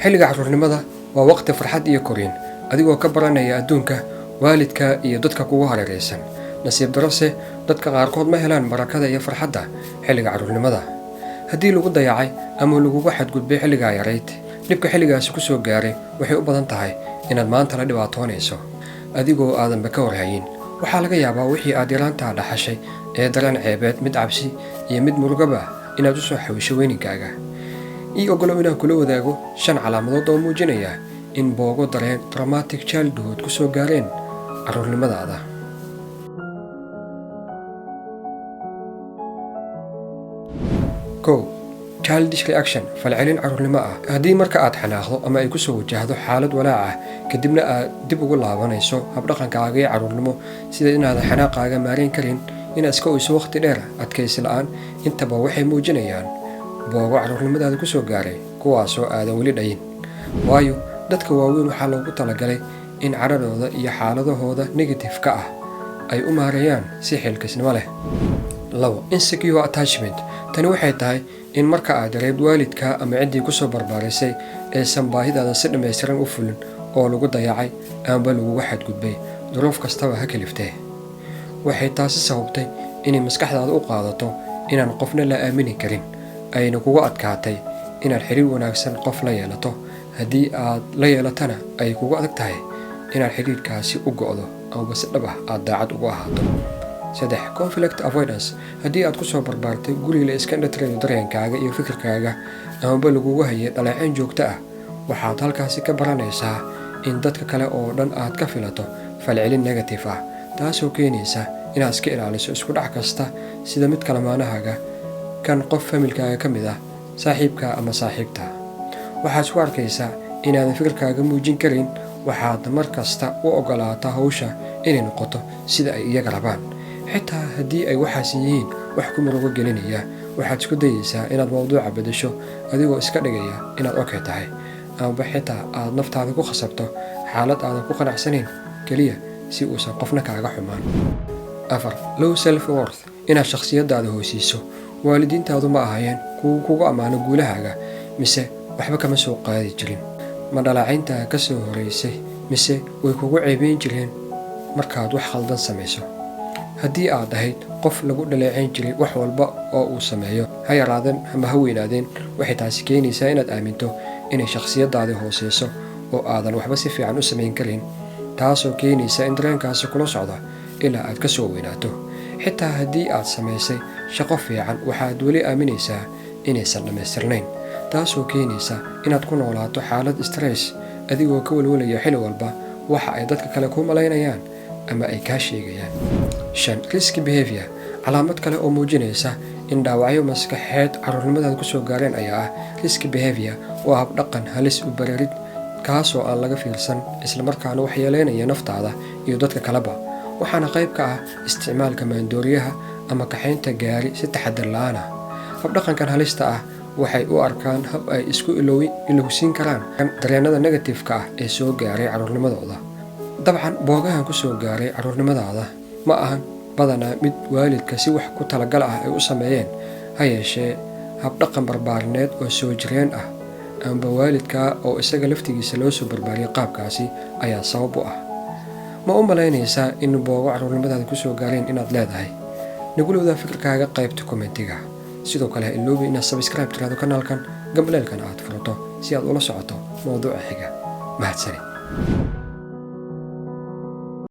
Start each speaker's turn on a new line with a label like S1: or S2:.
S1: xilliga carruurnimada waa waqti farxad iyo koriin adigoo ka baranaya adduunka waalidka iyo dadka kugu hareeraysan. nasiib darose dadka qaarkood ma helaan barakada iyo farxadda xilliga carruurnimada. haddii lagu dayacay ama lagugu xadgudbay xilligaa yarayd, dhibka xilligaasi ku soo gaaray waxay u badan tahay inaad maanta la dhibaatoonayso adigoo aadanba ka warhayin. waxaa laga yaabaa wixii aad yaraantaa dhaxashay ee dareen ceebeed, mid cabsi iyo mid murugaba inaad u soo xawisho weyninkaaga. ii ogolow inaan kula wadaago 5 calaamadood oo muujinaya in boogo dareen traumatic childhood ku soo gaareen carruurnimadaada. childish reaction, falcelin carruurnimo ah. haddii marka aad xanaaqdo ama ay ku soo wajahdo xaalad walaac ah kadibna aad dib ugu laabanayso habdhaqankaaga ee carruurnimo, sida inaadan xanaaqaaga maarayn karin, inaad iska oyso waqti dheer, adkaysi la'aan, intaba waxay muujinayaan boogo carruurnimadaada ku soo gaaray kuwaasoo aadan weli dhayin. waayo dadka waaweyn waxaa loogu talagalay in caradooda iyo xaaladahooda negative-ka ah ay u maareeyaan si xilkasnimo leh. 2 insecure attachment. tani waxay tahay in marka aad yareyd waalidka ama ciddii ku soo barbaarisay aysan baahidaada si dhammaystiran u fulin oo lagu dayacay amaba lagugu xadgudbay duruuf kastaba ha kaliftee. waxay taasi sababtay inay maskaxdaada u qaadato inaan qofna la aamini karin, ayna kugu adkaatay inaad xiriir wanaagsan qof la yeelato. haddii aad la yeelatana ay kugu adag tahay inaad xiriirkaasi u go'do amaba si dhab ah aad daacad ugu ahaato. 3 conflict avoidance. haddii aad ku soo barbaartay guri la iska indhatirayo dareenkaaga iyo fikirkaaga amaba lagugu hayay dhaleecayn joogto ah, waxaad halkaasi ka baranaysaa in dadka kale oo dhan aad ka filato falcelin negative ah, taasoo keenaysa inaad iska ilaaliso isku dhac kasta, sida mid kalamaanahaaga, kan qof familkaaga ka mid ah, saaxiibka ama saaxiibta. waxaad isku arkaysaa inaadan fikirkaaga muujin karin, waxaad mar kasta u ogolaataa hawsha inay noqoto sida ay iyaga rabaan. xitaa haddii ay waxaas yihiin wax ku murugo gelinaya, waxaad isku dayaysaa inaad mawduuca beddesho adigoo iska dhigaya inaad okay tahay, amaba xitaa aad naftaada ku khasabto xaalad aadan ku qanacsanayn keliya si uusan qofna kaaga xumaan. 4 low self worth. inaad shakhsiyadaada hoosiiso. waalidiintaadu ma ahayeen kugu ammaano guulahaaga, mise waxba kama soo qaadi jirin. ma dhaleecaynta ka soo horeysay, mise way kugu ceebayn jireen markaad wax khaldan samayso. haddii aad ahayd qof lagu dhaleecayn jiray wax walba oo uu sameeyo, ha yaraadeen ama ha weynaadeen, waxay taasi keenaysaa inaad aaminto inay shakhsiyadaada hooseyso oo aadan waxba si fiican u samayn karin, taasoo keenaysa in dareenkaasi kula socdo ilaa aad ka soo weynaato. xitaa haddii aad samaysay shaqo fiican, waxaad weli aaminaysaa inaysan dhammaystirnayn, taasoo keenaysa inaad ku noolaato xaalad stress adigoo ka walwalaya xilli walba waxa ay dadka kale ku malaynayaan ama ay kaa sheegayaan. 5 risky behavior. calaamad kale oo muujinaysa in dhaawacyo maskaxeed carruurnimadaada ku soo gaareen ayaa ah risky behavior. waa habdhaqan halis u bararid kaasoo aan laga fiirsan, islamarkaana waxyeeleynaya naftaada iyo dadka kaleba. waxaana qayb ka ah isticmaalka maandooriyaha ama kaxaynta gaari si taxadar la'aan ah. habdhaqankan halista ah waxay u arkaan hab ay isku ilowsiin karaan dareenada negative-ka ah ee soo gaaray carruurnimadooda. dabcan boogahan ku soo gaaray carruurnimadaada ma ahan badanaa mid waalidka si wax ku talagal ah ay u sameeyeen, ha yeeshee habdhaqan barbaarineed oo soo jireen ah amba waalidka oo isaga laftigiisa loo soo barbaariyay qaabkaasi ayaa sabab u ah. ma u malaynaysaa in boogo carruurnimadaada ku soo gaareen inaad leedahay? nagulowdaa fikirkaaga qaybta kommentiga. sidoo kale ha iloobi inaad subscribe tiraado kanaalkan, gambaleelkan aad furato si aad ula socoto mawduuca xiga. mahadsanid.